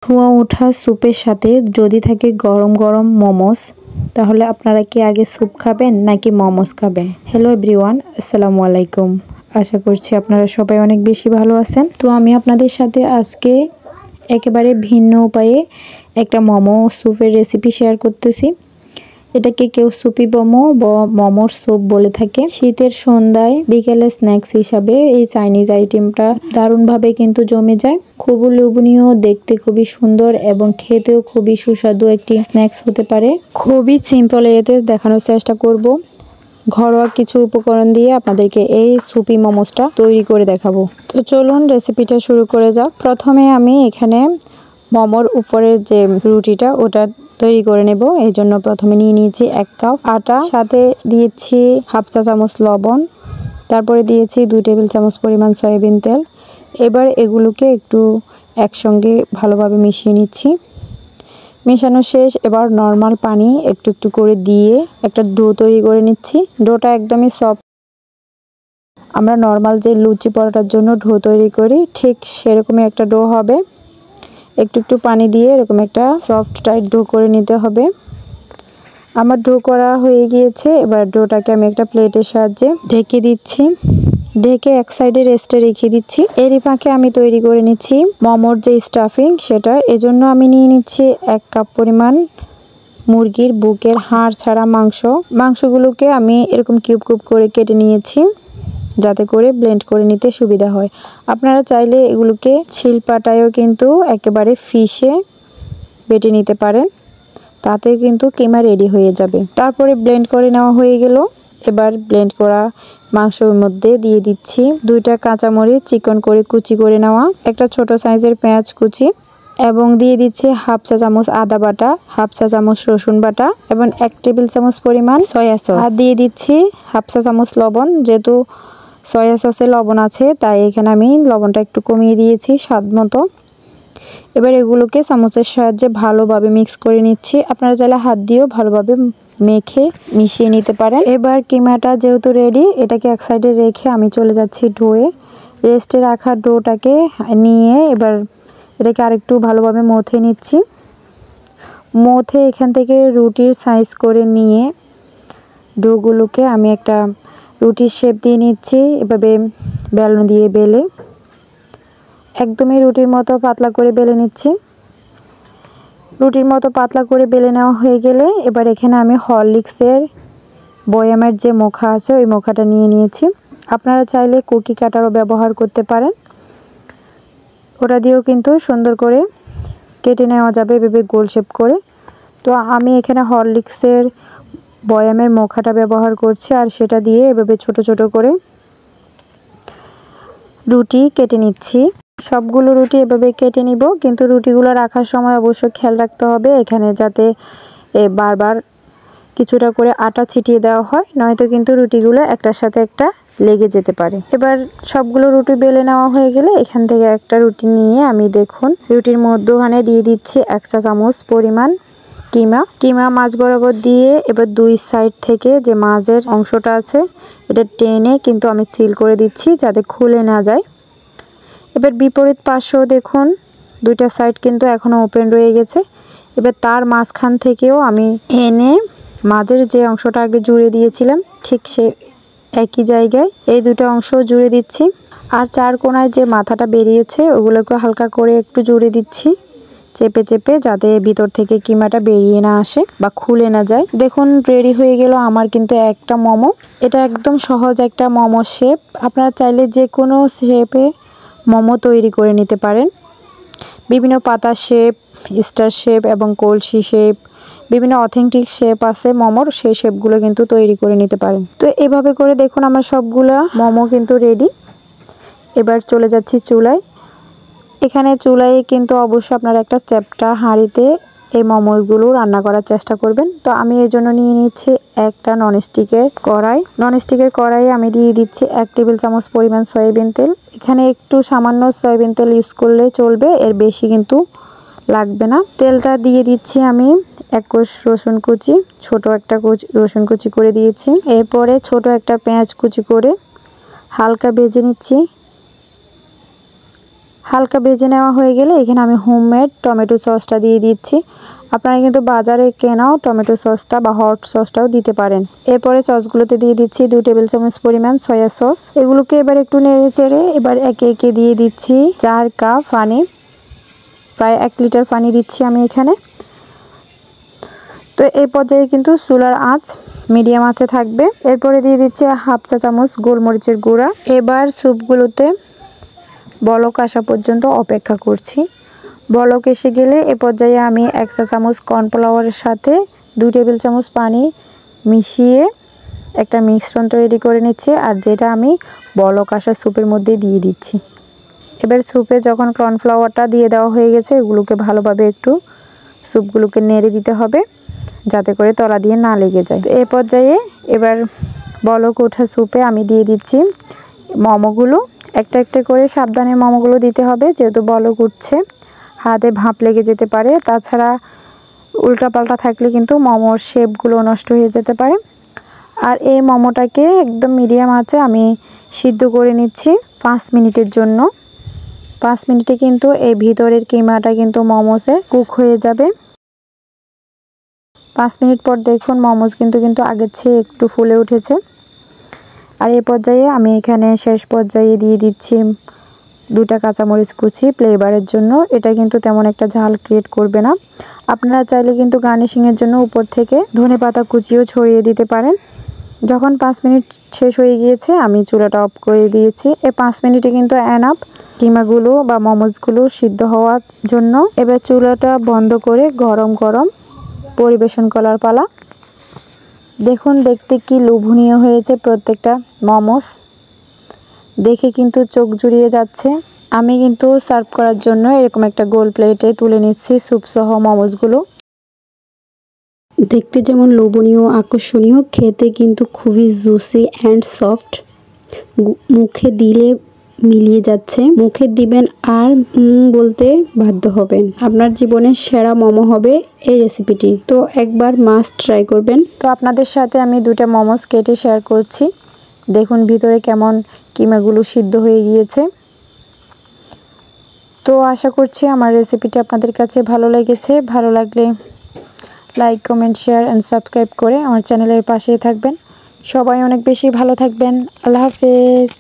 ধোঁয়া ওঠা স্যুপের সাথে যদি থাকে গরম গরম মোমোস, তাহলে আপনারা কি আগে স্যুপ খাবেন নাকি মোমোস খাবেন? হ্যালো এভরিওয়ান, আসসালামু আলাইকুম। আশা করছি আপনারা সবাই অনেক বেশি ভালো আছেন। তো আমি আপনাদের সাথে আজকে একেবারে ভিন্ন উপায়ে একটা মোমো স্যুপের রেসিপি শেয়ার করতেছি। এটাকে কেউ সুপি মোমো বা মোমোর স্যুপ বলে থাকে। শীতের সন্ধ্যায় বিকেলে স্ন্যাক্স হিসাবে এই চাইনিজ আইটেমটা দারুণভাবে কিন্তু জমে যায়। খুবই লোভনীয়, দেখতে খুবই সুন্দর এবং খেতেও খুবই সুস্বাদু একটি স্ন্যাক্স হতে পারে। খুবই সিম্পল এতে দেখানোর চেষ্টা করব। ঘরোয়া কিছু উপকরণ দিয়ে আপনাদেরকে এই সুপি মোমোসটা তৈরি করে দেখাবো। তো চলুন রেসিপিটা শুরু করে যাক। প্রথমে আমি এখানে মোমোর উপরের যে রুটিটা ওটা তৈরি করে নেব। এই জন্য প্রথমে নিয়ে নিয়েছি 1 কাপ আটা, সাথে দিয়েছি হাফ চা চামচ লবণ, তারপরে দিয়েছি 2 টেবিল চামচ পরিমাণ সয়াবিন তেল। এবার এগুলোকে একটু একসঙ্গে ভালোভাবে মিশিয়ে নিচ্ছি। মেশানো শেষ। এবার নর্মাল পানি একটু একটু করে দিয়ে একটা ডো তৈরি করে নিচ্ছি। ডোটা একদমই সফট। আমরা নর্মাল যে লুচি পরোটার জন্য ডো তৈরি করি ঠিক সেরকমই একটা ডো হবে। একটু একটু পানি দিয়ে এরকম একটা সফট টাইট ডো করে নিতে হবে। আমার ডো করা হয়ে গিয়েছে। এবার ডোটাকে আমি একটা প্লেটের সাহায্যে ঢেকে দিচ্ছি। ঢেকে এক সাইডে রেস্টে রেখে দিচ্ছি। এরই ফাঁকে আমি তৈরি করে নিচ্ছি মোমোর যে স্টাফিং সেটা। এজন্য আমি নিয়ে নিচ্ছি 1 কাপ পরিমাণ মুরগির বুকের হাড় ছাড়া মাংসগুলোকে আমি এরকম কিউব কিউব করে কেটে নিয়েছি, যাতে করে ব্লেন্ড করে নিতে সুবিধা হয়। আপনারা চাইলে এগুলোকে শিলপাটায়ও কিন্তু একেবারে ফিশে বেটে নিতে পারেন, তাতেও কিন্তু কিমা রেডি হয়ে যাবে। তারপরে ব্লেন্ড করে নেওয়া হয়ে গেল। এবার ব্লেন্ড করা মাংসের মধ্যে দিয়ে দিচ্ছি 2টা কাঁচামরিচ চিকন করে কুচি করে নেওয়া, একটা ছোট সাইজের পেঁয়াজ কুচি, এবং দিয়ে দিচ্ছি হাফ চা চামচ আদা বাটা, হাফ চা চামচ রসুন বাটা এবং 1 টেবিল চামচ পরিমাণ সয়া সস। আর দিয়ে দিচ্ছি হাফ চা চামচ লবণ। যেহেতু সয়া সসে লবণ আছে তাই এখানে আমি লবণটা একটু কমিয়ে দিয়েছি স্বাদ মতো। এবার এগুলোকে চামচের সাহায্যে ভালোভাবে মিক্স করে নিচ্ছি। আপনারা চাইলে হাত দিয়েও ভালোভাবে মেখে মিশিয়ে নিতে পারেন। এবার কিমাটা যেহেতু রেডি, এটাকে এক সাইডে রেখে আমি চলে যাচ্ছি ডোয়ে। রেস্টে রাখা ডোটাকে নিয়ে এবার এটাকে আরেকটু ভালোভাবে মথে নিচ্ছি। মথে এখান থেকে রুটির সাইজ করে নিয়ে ডোগুলোকে আমি একটা রুটির শেপ দিয়ে নিচ্ছি। এভাবে বেলুন দিয়ে বেলে একদমই রুটির মতো পাতলা করে বেলে নিচ্ছি। রুটির মতো পাতলা করে বেলে নেওয়া হয়ে গেলে এবার এখানে আমি হরলিক্সের বয়ামের যে মোখা আছে ওই মোখাটা নিয়ে নিয়েছি। আপনারা চাইলে কুকি কাটারও ব্যবহার করতে পারেন, ওটা দিয়েও কিন্তু সুন্দর করে কেটে নেওয়া যাবে এভাবে গোল শেপ করে। তো আমি এখানে হরলিক্সের বয়ামের মোখাটা ব্যবহার করছি, আর সেটা দিয়ে এভাবে ছোট ছোট করে রুটি কেটে নিচ্ছি। সবগুলো রুটি এভাবে কেটে নিব, কিন্তু রুটিগুলো রাখার সময় অবশ্যই খেয়াল রাখতে হবে এখানে যাতে বারবার কিছুটা করে আটা ছিটিয়ে দেওয়া হয়, নয়তো কিন্তু রুটিগুলো একটার সাথে একটা লেগে যেতে পারে। এবার সবগুলো রুটি বেলে নেওয়া হয়ে গেলে এখান থেকে একটা রুটি নিয়ে আমি দেখুন রুটির মধ্যখানে দিয়ে দিচ্ছি 1 চা চামচ পরিমাণ কিমা মাছ বরাবর দিয়ে এবার 2 সাইড থেকে যে মাঝের অংশটা আছে এটা টেনে কিন্তু আমি সিল করে দিচ্ছি যাতে খুলে না যায়। এবার বিপরীত পাশেও দেখুন 2টা সাইড কিন্তু এখনো ওপেন রয়ে গেছে। এবার তার মাঝখান থেকেও আমি এনে মাঝের যে অংশটা আগে জুড়ে দিয়েছিলাম ঠিক সে একই জায়গায় এই 2টা অংশ জুড়ে দিচ্ছি। আর 4 কোণায় যে মাথাটা বেরিয়েছে ওগুলোকে হালকা করে একটু জুড়ে দিচ্ছি চেপে চেপে, যাতে ভিতর থেকে কিমাটা বেরিয়ে না আসে বা খুলে না যায়। দেখুন রেডি হয়ে গেল আমার কিন্তু একটা মোমো। এটা একদম সহজ একটা মোমো শেপ। আপনারা চাইলে যে কোনো শেপে মোমো তৈরি করে নিতে পারেন। বিভিন্ন পাতা শেপ, স্টার শেপ এবং কলসি শেপ, বিভিন্ন অথেন্টিক শেপ আছে মোমোর, সেই শেপগুলো কিন্তু তৈরি করে নিতে পারেন। তো এভাবে করে দেখুন আমার সবগুলা মোমো কিন্তু রেডি। এবার চলে যাচ্ছি চুলায়। এখানে চুলায় কিন্তু অবশ্যই আপনারা একটা চ্যাপ্টা হাঁড়িতে এই মোমোগুলো রান্না করার চেষ্টা করবেন। তো আমি এর জন্য নিয়ে নিচ্ছি একটা ননস্টিকের কড়াই। আমি দিয়ে দিচ্ছি 1 টেবিল চামচ পরিমাণ সয়াবিন তেল। এখানে একটু সামান্য সয়াবিন তেল ইউজ করলে চলবে, এর বেশি কিন্তু লাগবে না। তেলটা দিয়ে দিচ্ছি আমি 1 কোষ রসুন কুচি, ছোট একটা রসুন কুচি করে দিয়েছি। এরপরে ছোট একটা পেঁয়াজ কুচি করে হালকা ভেজে নিচ্ছি। হালকা ভেজে নেওয়া হয়ে গেলে এখানে আমি হোমমেড টমেটো সসটা দিয়ে দিচ্ছি। আপনারা কিন্তু বাজারে কেনাও টমেটো সসটা বা হট সসটাও দিতে পারেন। এরপরে সসগুলোতে দিয়ে দিচ্ছি 2 টেবিল চামচ পরিমাণ সয়া সস। এগুলোকে এবার একটু নেড়ে চেড়ে এবার একে একে দিয়ে দিচ্ছি 4 কাপ পানি, প্রায় 1 লিটার পানি দিচ্ছি আমি এখানে। তো এই পর্যায়ে কিন্তু চুলার আঁচ মিডিয়াম আঁচে থাকবে। এরপরে দিয়ে দিচ্ছি হাফ চা চামচ গোলমরিচের গুঁড়া। এবার স্যুপগুলোতে বলক আসা পর্যন্ত অপেক্ষা করছি। বলক এসে গেলে এ পর্যায়ে আমি 1 চা চামচ কর্নফ্লাওয়ারের সাথে 2 টেবিল চামচ পানি মিশিয়ে একটা মিশ্রণ তৈরি করে নিচ্ছি, আর যেটা আমি বলক আসা স্যুপের মধ্যে দিয়ে দিচ্ছি। এবার স্যুপে যখন কর্নফ্লাওয়ারটা দিয়ে দেওয়া হয়ে গেছে, এগুলোকে ভালোভাবে একটু স্যুপগুলোকে নেড়ে দিতে হবে যাতে করে তলা দিয়ে না লেগে যায়। তো এই পর্যায়ে এবার বলক ওঠা স্যুপে আমি দিয়ে দিচ্ছি মোমোগুলো। একটা একটা করে সাবধানে মোমোগুলো দিতে হবে, যেহেতু বলক উঠছে, হাতে ভাঁপ লেগে যেতে পারে। তাছাড়া উল্টাপাল্টা থাকলে কিন্তু মোমোর শেপগুলো নষ্ট হয়ে যেতে পারে। আর এই মোমোটাকে একদম মিডিয়াম আঁচে আমি সিদ্ধ করে নিচ্ছি 5 মিনিটের জন্য। 5 মিনিটে কিন্তু এই ভিতরের কিমাটা কিন্তু মোমোসে কুক হয়ে যাবে। 5 মিনিট পর দেখুন মোমোস কিন্তু আগের চেয়ে একটু ফুলে উঠেছে। আর এই পর্যায়ে আমি এখানে শেষ পর্যায়ে দিয়ে দিচ্ছি 2টা কাঁচামরিচ কুচি ফ্লেভারের জন্য। এটা কিন্তু তেমন একটা ঝাল ক্রিয়েট করবে না। আপনারা চাইলে কিন্তু গার্নিশিংয়ের জন্য উপর থেকে ধনেপাতা কুচিও ছড়িয়ে দিতে পারেন। যখন 5 মিনিট শেষ হয়ে গিয়েছে আমি চুলাটা অফ করে দিয়েছি। এই 5 মিনিটে কিন্তু এনাফ কিমাগুলো বা মোমোসগুলো সিদ্ধ হওয়ার জন্য। এবার চুলাটা বন্ধ করে গরম গরম পরিবেশন করার পালা। দেখুন দেখতে কি লোভনীয় হয়েছে প্রত্যেকটা মোমোস, দেখে কিন্তু চোখ জুড়িয়ে যাচ্ছে। আমি কিন্তু সার্ভ করার জন্য এরকম একটা গোল প্লেটে তুলে নিচ্ছি স্যুপ সহ মোমোসগুলো। দেখতে যেমন লোভনীয় আকর্ষণীয়, খেতে কিন্তু খুবই জুসি অ্যান্ড সফট। মুখে দিলে মিলিয়ে যাচ্ছে। মুখে দিবেন আর বলতে বাধ্য হবেন। আপনার জীবনের সেরা মোমো হবে এই রেসিপিটি। তো একবার মাস্ট ট্রাই করবেন। তো আপনাদের সাথে আমি 2টা মোমোস কেটে শেয়ার করছি। দেখুন ভিতরে কেমন কিমাগুলো সিদ্ধ হয়ে গিয়েছে। তো আশা করছি আমার রেসিপিটি আপনাদের কাছে ভালো লেগেছে। ভালো লাগলে like, comment, share and subscribe করে আমার চ্যানেলের পাশেই থাকবেন। সবাই অনেক বেশি ভালো থাকবেন। আল্লাহ হাফেজ।